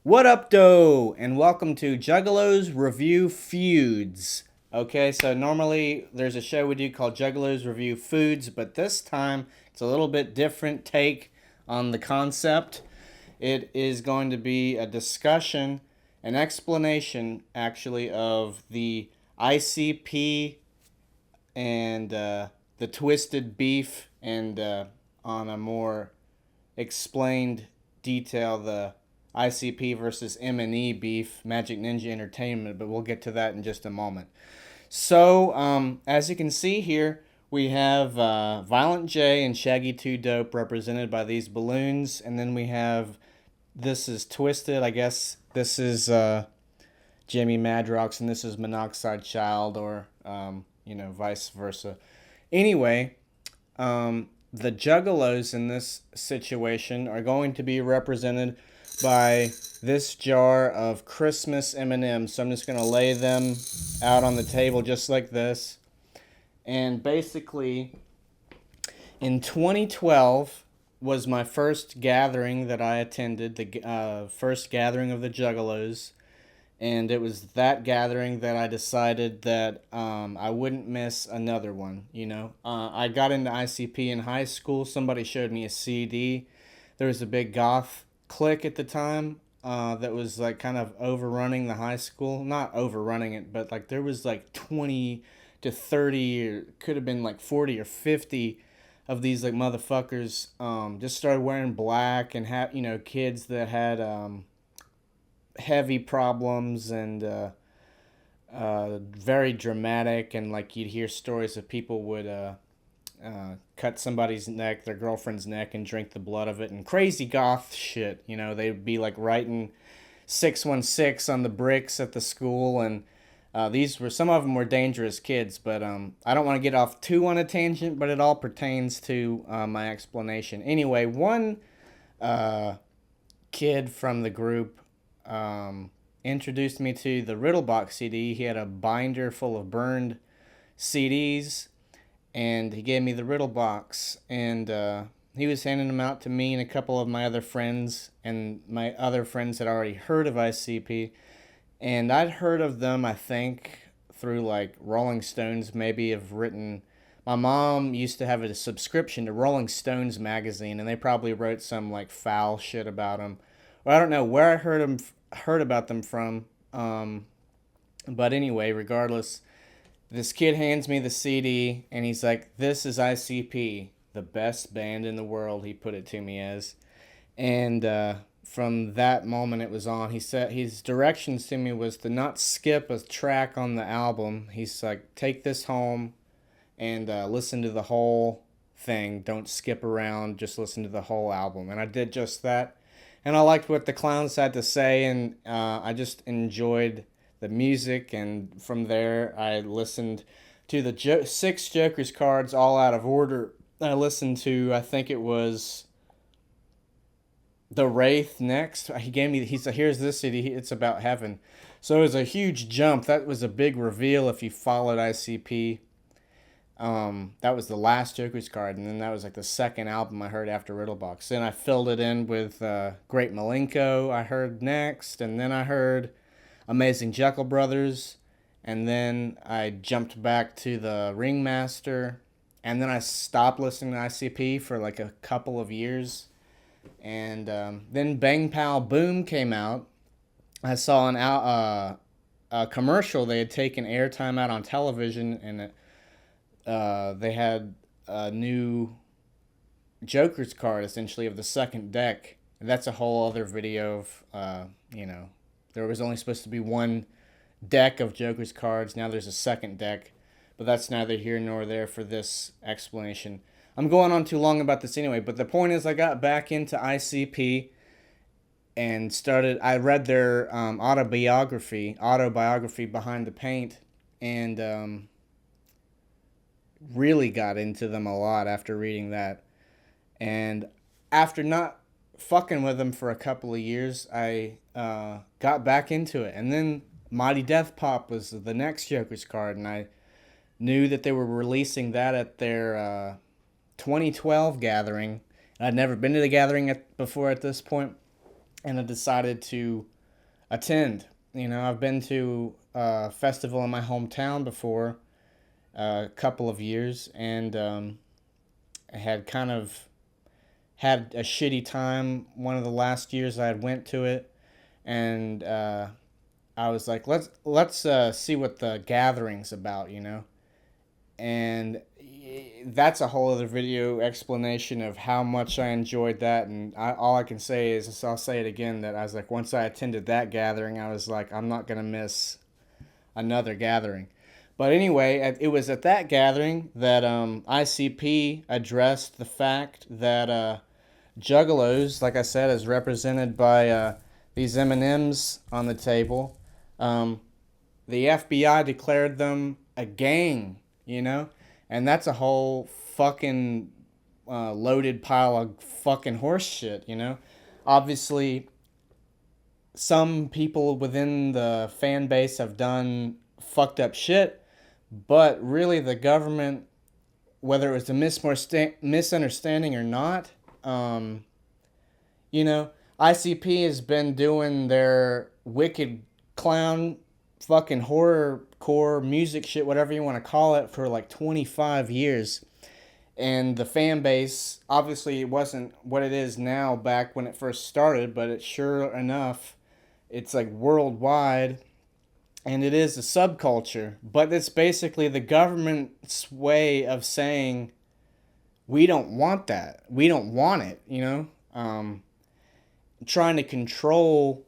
What up, doe? And welcome to Juggalos Review Feuds. Okay, so normally there's a show we do called Juggalos Review Foods, but this time it's a little bit different take on the concept. It is going to be a discussion, an explanation actually, of the ICP and the twisted beef, and on a more explained detail, the ICP versus MNE beef, Magic Ninja Entertainment, but we'll get to that in just a moment. So, as you can see here, we have Violent J and Shaggy 2 Dope represented by these balloons, and then we have, this is Twisted, I guess this is Jimmy Madrox, and this is Monoxide Child, or, vice versa. Anyway, the Juggalos in this situation are going to be represented by this jar of Christmas M&Ms. So I'm just going to lay them out on the table just like this. And basically, in 2012 was my first gathering that I attended, the first gathering of the Juggalos. And it was that gathering that I decided that I wouldn't miss another one, I got into ICP in high school. Somebody showed me a CD. There was a big goth clique at the time that was like kind of overrunning the high school. Not overrunning it, but like there was like 20 to 30, or could have been like 40 or 50 of these like motherfuckers just started wearing black and have, kids that had heavy problems and very dramatic, and like you'd hear stories of people would cut somebody's neck, their girlfriend's neck, and drink the blood of it, and crazy goth shit. They'd be like writing 616 on the bricks at the school, and these were, some of them were dangerous kids, but I don't want to get off too on a tangent, but it all pertains to my explanation. Anyway, one kid from the group introduced me to the Riddlebox CD. He had a binder full of burned CDs, and he gave me the Riddlebox, and he was handing them out to me and a couple of my other friends, and my other friends had already heard of ICP, and I'd heard of them, I think, through like Rolling Stones, maybe have written. My mom used to have a subscription to Rolling Stones magazine, and they probably wrote some like foul shit about them. Well, I don't know where I heard about them from, but anyway, regardless, this kid hands me the CD, and he's like, "This is ICP, the best band in the world." He put it to me as, and from that moment it was on. He said his directions to me was to not skip a track on the album. He's like, "Take this home and listen to the whole thing. Don't skip around. Just listen to the whole album." And I did just that. And I liked what the clowns had to say, and I just enjoyed the music. And from there, I listened to the 6 Joker's cards all out of order. I listened to, I think it was The Wraith next. He said, "Here's this CD, it's about heaven." So it was a huge jump. That was a big reveal if you followed ICP. That was the last Joker's card, and then that was like the second album I heard after Riddlebox. Then I filled it in with Great Malenko I heard next, and then I heard Amazing Jekyll Brothers, and then I jumped back to the Ringmaster, and then I stopped listening to ICP for like a couple of years, and then Bang Pow Boom came out. I saw a commercial. They had taken airtime out on television, and they had a new Joker's card, essentially, of the second deck. And that's a whole other video of, there was only supposed to be one deck of Joker's cards. Now there's a second deck. But that's neither here nor there for this explanation. I'm going on too long about this anyway, but the point is I got back into ICP and I read their autobiography, Behind the Paint, and really got into them a lot after reading that. And after not fucking with them for a couple of years, I got back into it. And then Mighty Death Pop was the next Joker's card, and I knew that they were releasing that at their 2012 gathering. I'd never been to the gathering before at this point, and I decided to attend. I've been to a festival in my hometown before, a couple of years, and I had kind of had a shitty time one of the last years I had went to it, and I was like, let's see what the gathering's about. And that's a whole other video explanation of how much I enjoyed that. And all I can say is, I'll say it again, that I was like, once I attended that gathering, I was like, I'm not gonna miss another gathering. But anyway, it was at that gathering that ICP addressed the fact that Juggalos, like I said, is represented by these M&Ms on the table. The FBI declared them a gang, and that's a whole fucking loaded pile of fucking horse shit. Obviously, some people within the fan base have done fucked up shit, but really the government, whether it was a misunderstanding or not, um, you know, ICP has been doing their wicked clown fucking horrorcore music shit, whatever you want to call it, for like 25 years. And the fan base, obviously, it wasn't what it is now back when it first started, but it's sure enough, it's like worldwide, and it is a subculture. But it's basically the government's way of saying, we don't want that. We don't want it. Trying to control,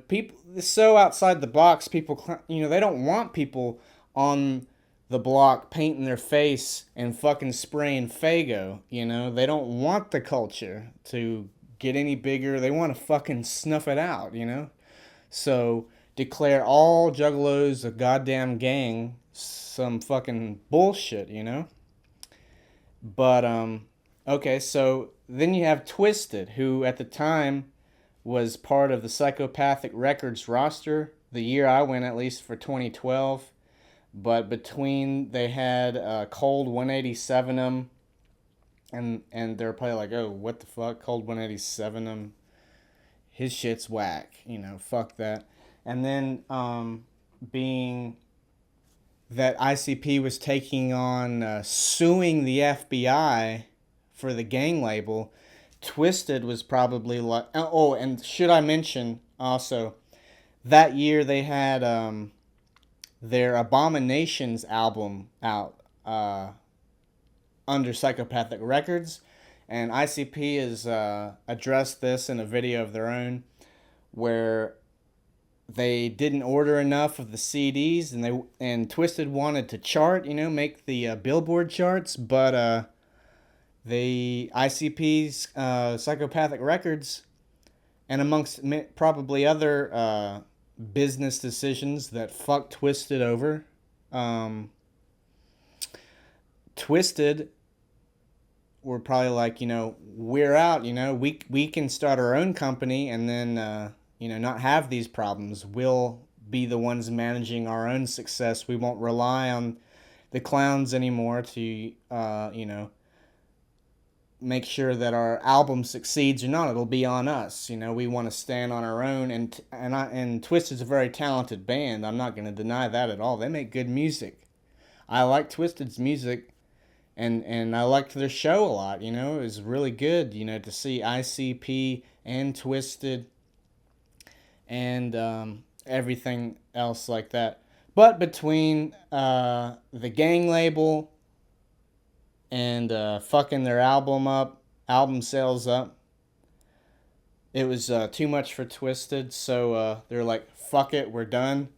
people so outside the box. People, they don't want people on the block painting their face and fucking spraying Fago. They don't want the culture to get any bigger. They want to fucking snuff it out. So declare all juggalos a goddamn gang, some fucking bullshit. But okay, so then you have Twisted, who at the time was part of the Psychopathic Records roster, the year I went at least, for 2012. But between, they had Cold 187 'em, and they're probably like, oh, what the fuck, Cold 187 'em, his shit's whack, fuck that. And then being that ICP was taking on suing the FBI for the gang label, Twisted was probably like, oh, and should I mention also, that year they had their Abominations album out under Psychopathic Records, and ICP has addressed this in a video of their own, where they didn't order enough of the CDs, and Twisted wanted to chart, make the Billboard charts, but the ICP's Psychopathic Records, and amongst probably other business decisions that fucked Twisted over, Twisted were probably like, we're out, we can start our own company, and then not have these problems. We'll be the ones managing our own success. We won't rely on the clowns anymore to make sure that our album succeeds or not. It'll be on us. We want to stand on our own, and Twisted's a very talented band. I'm not going to deny that at all. They make good music. I like Twisted's music, and I liked their show a lot. It was really good, to see ICP and Twisted and everything else like that. But between the gang label and fucking their album sales up, it was too much for Twisted, so they're like, fuck it, we're done.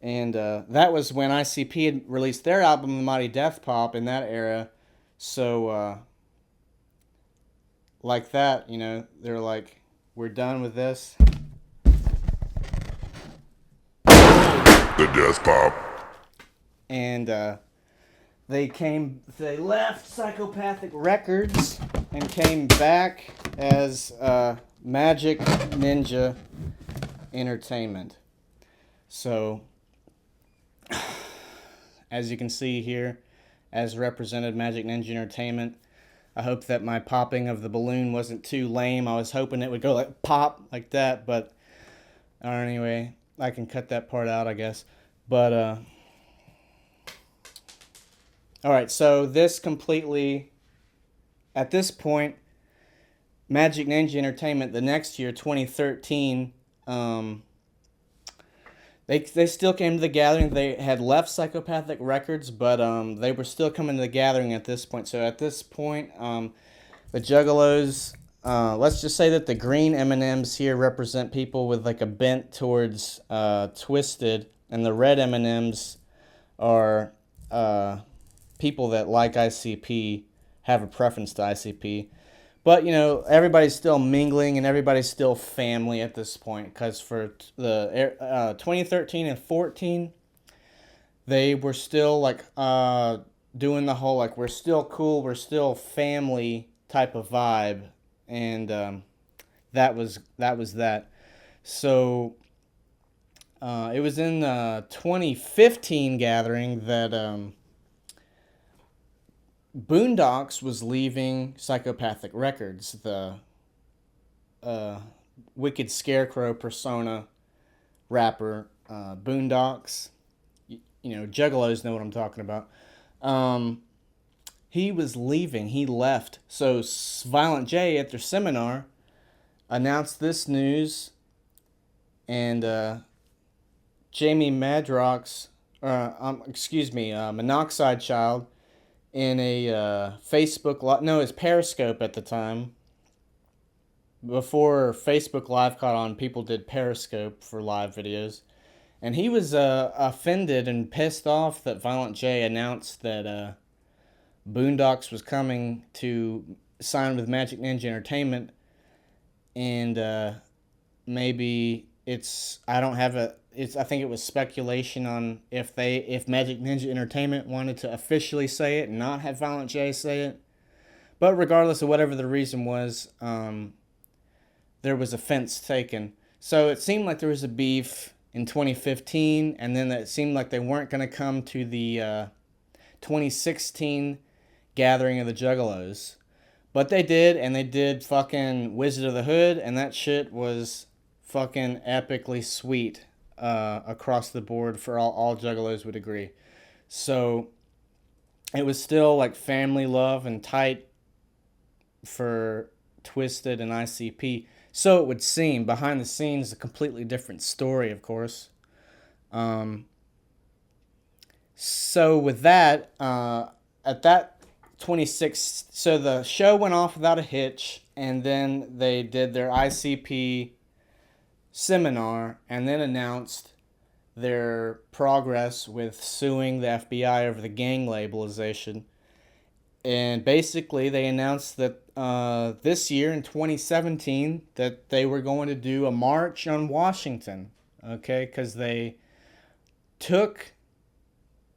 And that was when ICP had released their album, The Mighty Death Pop, in that era. So like that, they're like, we're done with this. The Death Pop. And they left Psychopathic Records and came back as Magic Ninja Entertainment. So, as you can see here, as represented Magic Ninja Entertainment, I hope that my popping of the balloon wasn't too lame. I was hoping it would go like pop like that, but Or anyway, I can cut that part out, I guess. But all right. So this completely, at this point, Magic Ninja Entertainment the next year, 2013. They still came to the gathering. They had left Psychopathic Records, but they were still coming to the gathering at this point. So at this point, the Juggalos. Let's just say that the green M&Ms here represent people with like a bent towards Twisted, and the red M&Ms are people that like ICP, have a preference to ICP. But, you know, everybody's still mingling and everybody's still family at this point. Because for the 2013 and 14, they were still, like, doing the whole, like, we're still cool, we're still family type of vibe. And that was that. So it was in the 2015 gathering that Boondocks was leaving Psychopathic Records, the Wicked Scarecrow persona rapper. Boondocks, you know, Juggalos know what I'm talking about. He was leaving. He left. So Violent J at their seminar announced this news, and Jamie Madrox, Monoxide Child, in a Facebook Live, no, it's Periscope at the time. Before Facebook Live caught on, people did Periscope for live videos. And he was offended and pissed off that Violent J announced that Boondocks was coming to sign with Magic Ninja Entertainment. And maybe I think it was speculation on if Magic Ninja Entertainment wanted to officially say it and not have Violent J say it. But regardless of whatever the reason was, there was offense taken. So it seemed like there was a beef in 2015, and then it seemed like they weren't going to come to the 2016 gathering of the Juggalos. But they did, and they did fucking Wizard of the Hood, and that shit was fucking epically sweet across the board for all Juggalos would agree. So it was still like family love and tight for Twisted and ICP. So it would seem. Behind the scenes, a completely different story, of course. So with that, at that 26, so the show went off without a hitch, and then they did their ICP seminar, and then announced their progress with suing the FBI over the gang labelization. And basically, they announced that this year in 2017 that they were going to do a march on Washington, okay? Because they took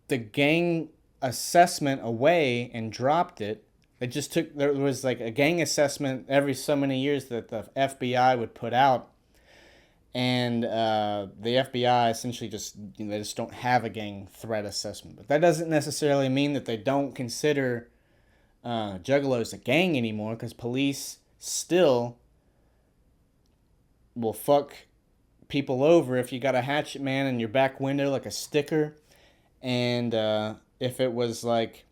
the gang assessment away and dropped it. There was like a gang assessment every so many years that the FBI would put out. And the FBI essentially they just don't have a gang threat assessment. But that doesn't necessarily mean that they don't consider Juggalos a gang anymore, because police still will fuck people over if you got a hatchet man in your back window like a sticker, and if it was like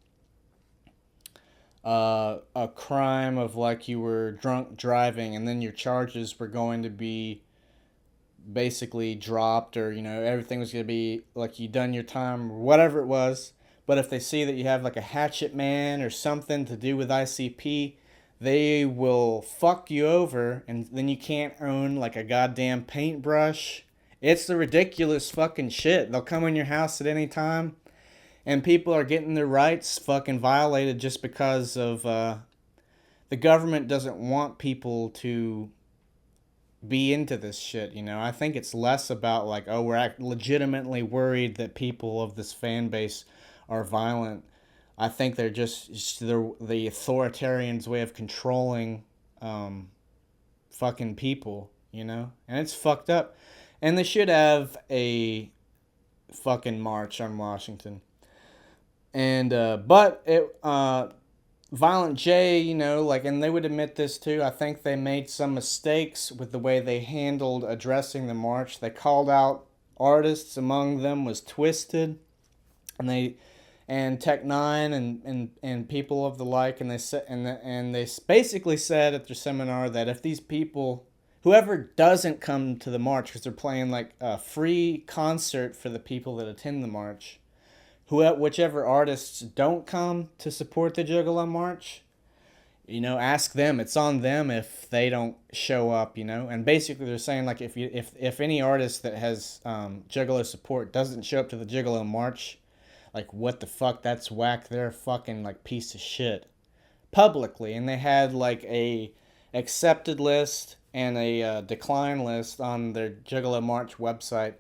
a crime of like you were drunk driving and then your charges were going to be basically dropped, or you know everything was going to be like you done your time or whatever it was. But if they see that you have like a hatchet man or something to do with ICP, they will fuck you over, and then you can't own like a goddamn paintbrush. It's the ridiculous fucking shit. They'll come in your house at any time, and people are getting their rights fucking violated just because of the government doesn't want people to be into this shit, you know. I think it's less about like, oh, we're legitimately worried that people of this fan base are violent. I think they're just the authoritarian's way of controlling fucking people, you know? And it's fucked up. And they should have a fucking march on Washington. And but Violent J, like, and they would admit this too. I think they made some mistakes with the way they handled addressing the march. They called out artists. Among them was Twisted, and Tech Nine, and people of the like, and they said, and they basically said at their seminar that if these people, whoever doesn't come to the march, because they're playing like a free concert for the people that attend the march, whichever artists don't come to support the Juggalo March, ask them. It's on them if they don't show up. And basically they're saying like if any artist that has Juggalo support doesn't show up to the Juggalo March, like what the fuck, that's whack. They're a fucking like piece of shit publicly. And they had like a accepted list and a decline list on their Juggalo March website.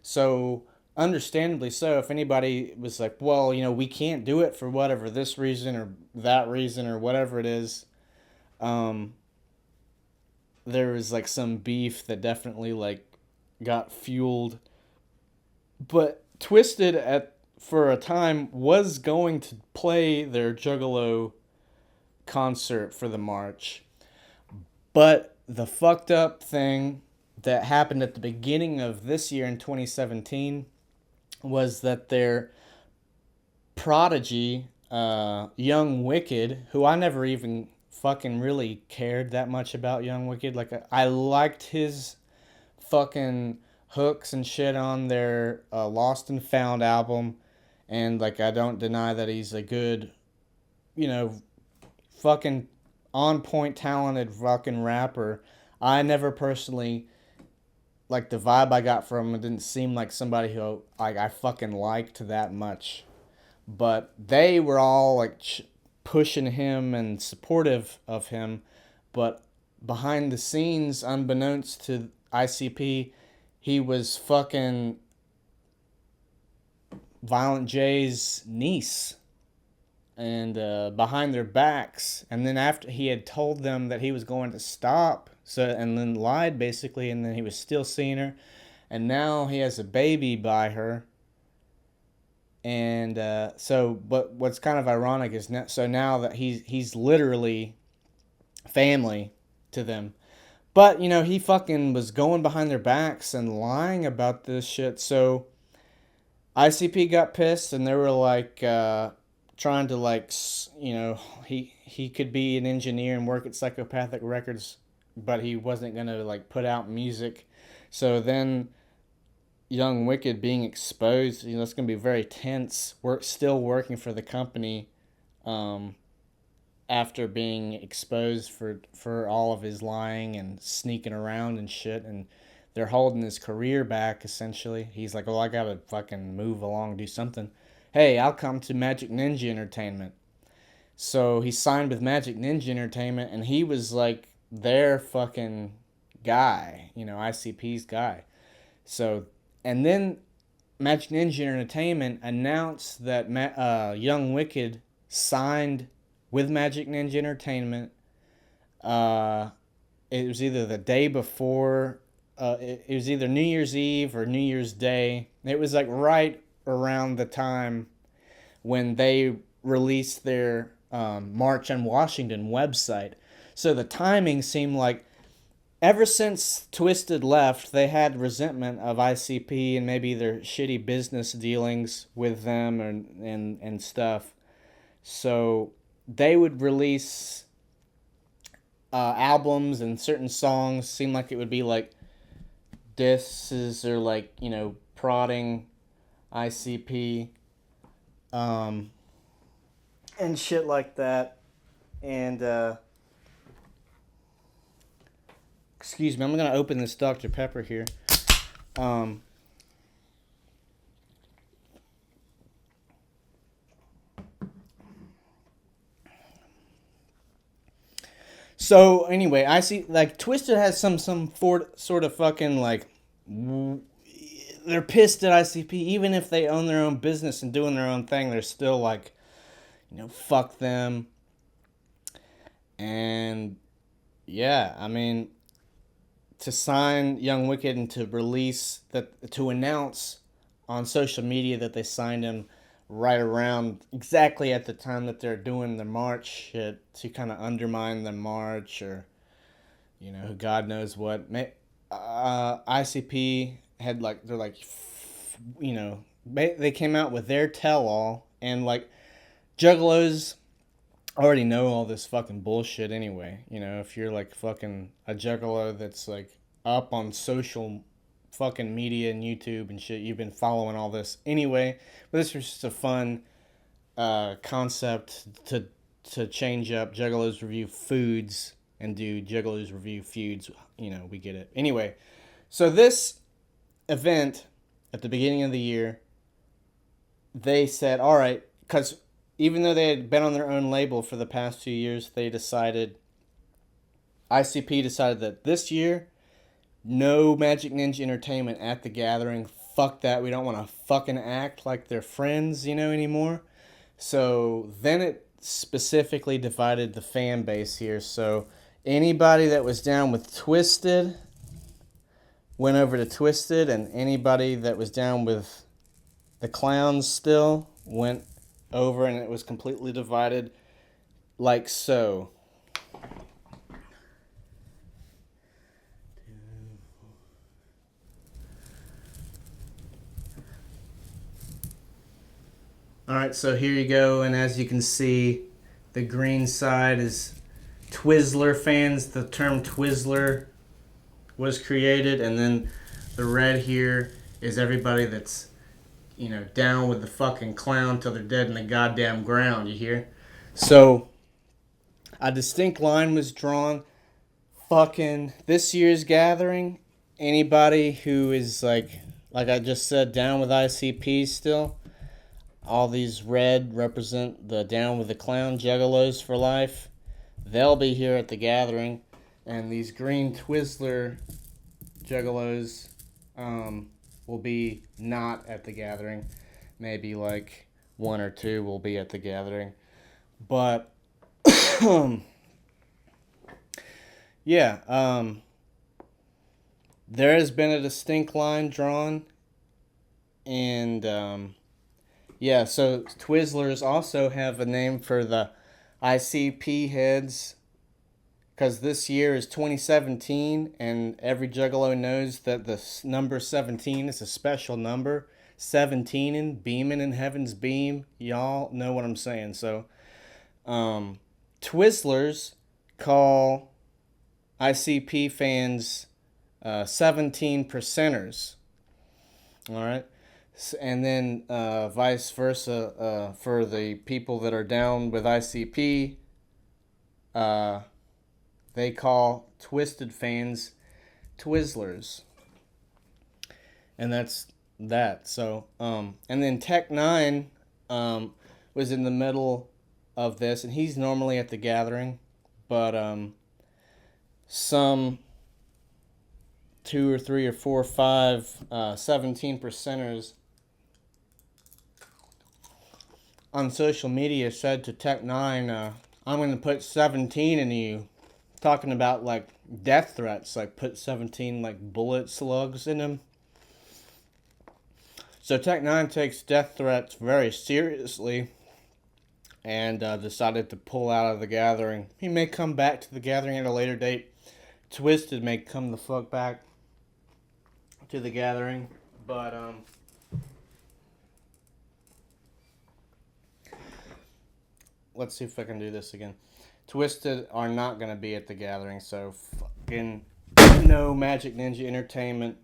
So understandably so, if anybody was like, well, we can't do it for whatever this reason or that reason or whatever it is, there was like some beef that definitely like got fueled. But Twisted for a time was going to play their Juggalo concert for the march. But the fucked up thing that happened at the beginning of this year in 2017 was that their prodigy, Young Wicked, who I never even fucking really cared that much about Young Wicked. Like, I liked his fucking hooks and shit on their Lost and Found album. And, like, I don't deny that he's a good, fucking on point talented fucking rapper. I never personally, like, the vibe I got from him, it didn't seem like somebody who like I fucking liked that much. But they were all like pushing him and supportive of him. But behind the scenes, unbeknownst to ICP, he was fucking Violent J's niece, and behind their backs. And then after he had told them that he was going to stop, and then lied basically, and then he was still seeing her, and now he has a baby by her. And but what's kind of ironic is now that he's literally family to them. But he fucking was going behind their backs and lying about this shit. So ICP got pissed, and they were like trying to like he could be an engineer and work at Psychopathic Records, but he wasn't gonna like put out music. So then Young Wicked being exposed, it's gonna be very tense. Still working for the company, after being exposed for all of his lying and sneaking around and shit, and they're holding his career back essentially. He's like, "Oh, I gotta fucking move along, do something." Hey, I'll come to Magic Ninja Entertainment. So he signed with Magic Ninja Entertainment, and he was like their fucking guy, ICP's guy. So, and then Magic Ninja Entertainment announced that Young Wicked signed with Magic Ninja Entertainment. It was either the day before, it was either New Year's Eve or New Year's Day. It was like right around the time when they released their March on Washington website. So the timing seemed like ever since Twisted left, they had resentment of ICP and maybe their shitty business dealings with them and stuff. So they would release albums, and certain songs seemed like it would be like disses or like, prodding ICP and shit like that. And excuse me, I'm gonna open this Dr. Pepper here. So anyway, I see like Twisted has some sort of fucking like they're pissed at ICP. Even if they own their own business and doing their own thing, they're still like, fuck them. And yeah, I mean, to sign Young Wicked and to announce on social media that they signed him right around exactly at the time that they're doing the march shit to kind of undermine the march, or God knows what. ICP had like, they're like, they came out with their tell-all, and like Juggalos already know all this fucking bullshit anyway. If you're like fucking a Juggalo that's like up on social fucking media and YouTube and shit, you've been following all this anyway. But this was just a fun concept to change up Juggalos Review Foods and do Juggalos Review Feuds. We get it. Anyway, so this event at the beginning of the year, they said, all right, because even though they had been on their own label for the past 2 years, ICP decided that this year, no Magic Ninja Entertainment at the gathering. Fuck that. We don't want to fucking act like they're friends, anymore. So then it specifically divided the fan base here. So anybody that was down with Twisted went over to Twisted, and anybody that was down with the Clowns still went over, and it was completely divided like so. Alright, so here you go, and as you can see, the green side is Twizzler fans. The term Twizzler was created, and then the red here is everybody that's, down with the fucking clown till they're dead in the goddamn ground, you hear? So, a distinct line was drawn. Fucking this year's gathering, anybody who is like I just said, down with ICP still, all these red represent the down with the clown Juggalos for life. They'll be here at the gathering, and these green Twizzler Juggalos will be not at the gathering. Maybe like one or two will be at the gathering, but yeah, there has been a distinct line drawn, and yeah, so Twizzlers also have a name for the ICP heads, because this year is 2017, and every Juggalo knows that the number 17 is a special number. 17 and beaming in heaven's beam. Y'all know what I'm saying. So, Twizzlers call ICP fans 17 percenters. All right. And then vice versa for the people that are down with ICP, they call Twisted fans Twizzlers. And that's that. So, and then Tech 9 was in the middle of this, and he's normally at the gathering, but some 2 or 3 or 4 or 5 17 percenters on social media said to Tech 9, I'm going to put 17 in you. Talking about like death threats, like put 17 like bullet slugs in him. So Tech 9 takes death threats very seriously, and decided to pull out of the gathering. He may come back to the gathering at a later date. Twisted may come the fuck back to the gathering, but let's see if I can do this again. Twisted are not going to be at the gathering, so fucking no Magic Ninja Entertainment,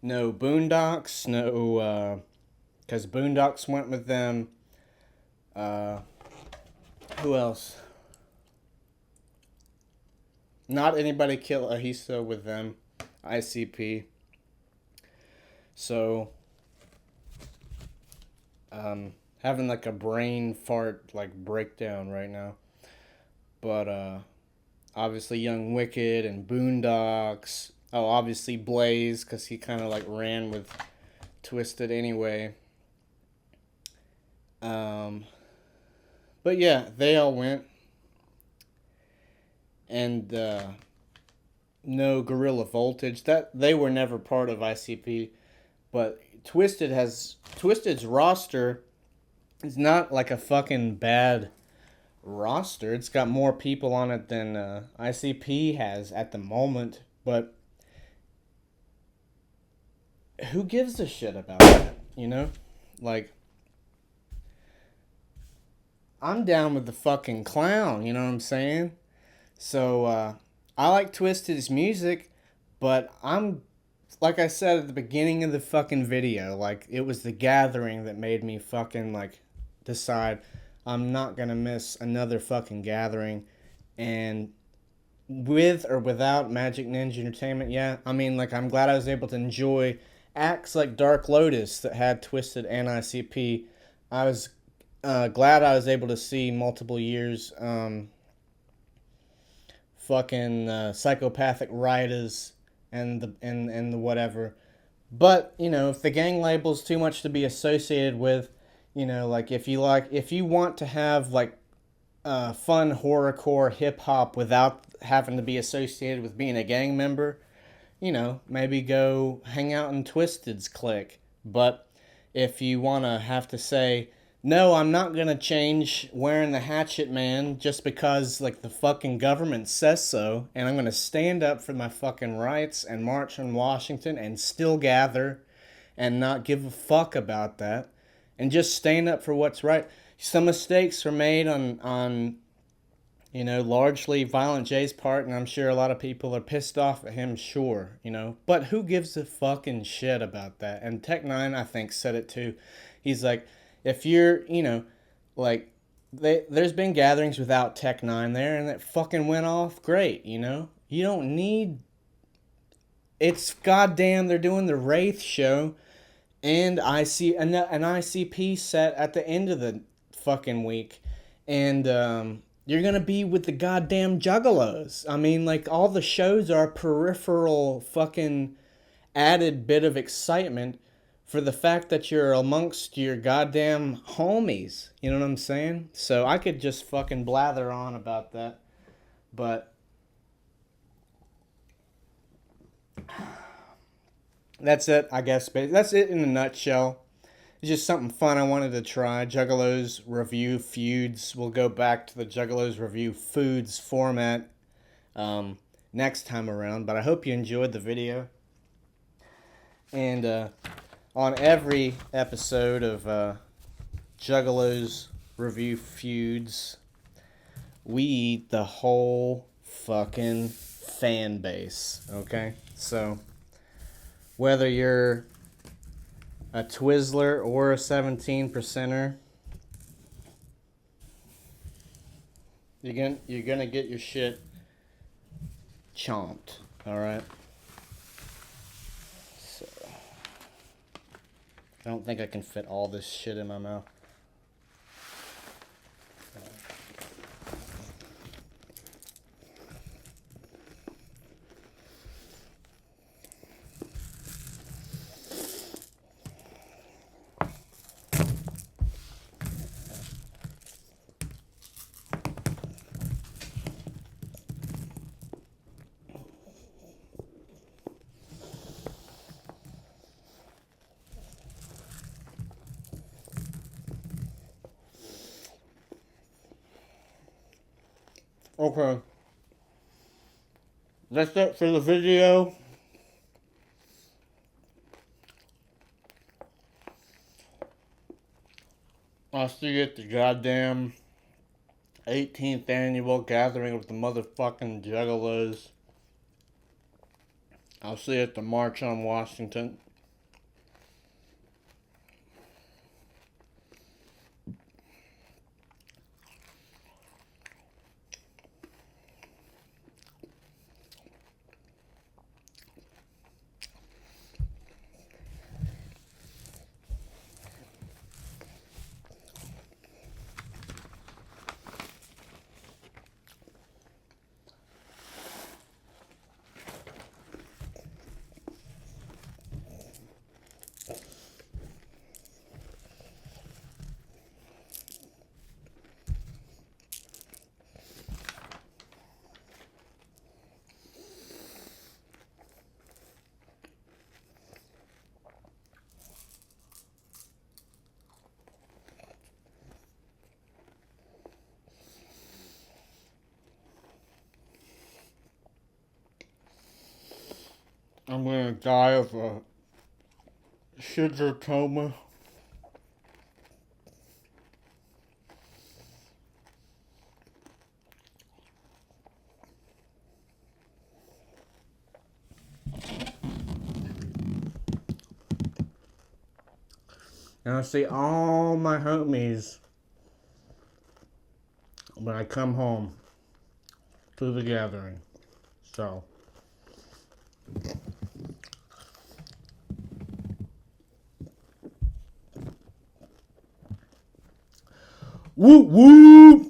no Boondocks, no, because Boondocks went with them. Who else? Not anybody kill Ahisa with them, ICP. So, having like a brain fart like breakdown right now. But obviously Young Wicked and Boondocks. Oh, obviously Blaze, because he kind of like ran with Twisted anyway. But yeah, they all went. And no Gorilla Voltage. That they were never part of ICP. But Twisted's roster It's not like a fucking bad roster. It's got more people on it than ICP has at the moment. But who gives a shit about that? You know? Like, I'm down with the fucking clown. You know what I'm saying? So, I like Twisted's music, but I'm, like I said at the beginning of the fucking video, like, it was the gathering that made me fucking, like, decide I'm not gonna miss another fucking gathering. And with or without Magic Ninja Entertainment, yeah, I mean, like, I'm glad I was able to enjoy acts like Dark Lotus that had Twisted and ICP. I was glad I was able to see multiple years fucking psychopathic writers and the whatever. But you know, if the gang label's too much to be associated with, you know, like if you want to have like fun horrorcore hip hop without having to be associated with being a gang member, you know, maybe go hang out in Twisted's clique. But if you want to have to say, no, I'm not going to change wearing the hatchet man just because, like, the fucking government says so, and I'm going to stand up for my fucking rights and march on Washington and still gather and not give a fuck about that and just stand up for what's right. Some mistakes were made on you know, largely Violent J's part, and I'm sure a lot of people are pissed off at him, sure, you know. But who gives a fucking shit about that? And Tech Nine, I think, said it too. He's like, if you're, you know, like, there's been gatherings without Tech Nine there, and it fucking went off great, you know? You don't need. It's goddamn, they're doing the Wraith show, and an ICP set at the end of the fucking week. And, you're gonna be with the goddamn Juggalos. I mean, like, all the shows are a peripheral fucking added bit of excitement for the fact that you're amongst your goddamn homies. You know what I'm saying? So I could just fucking blather on about that. But that's it, I guess. That's it in a nutshell. It's just something fun I wanted to try. Juggalos Review Feuds. We'll go back to the Juggalos Review Foods format next time around. But I hope you enjoyed the video. And on every episode of Juggalos Review Feuds, we eat the whole fucking fan base. Okay? So, whether you're a Twizzler or a 17%er, you're gonna get your shit chomped. All right. So I don't think I can fit all this shit in my mouth. Okay. That's it for the video. I'll see you at the goddamn 18th annual gathering of the motherfucking Juggalos. I'll see you at the March on Washington. I'm gonna die of a sugar coma. And I see all my homies when I come home to the gathering. So, whoop whoop!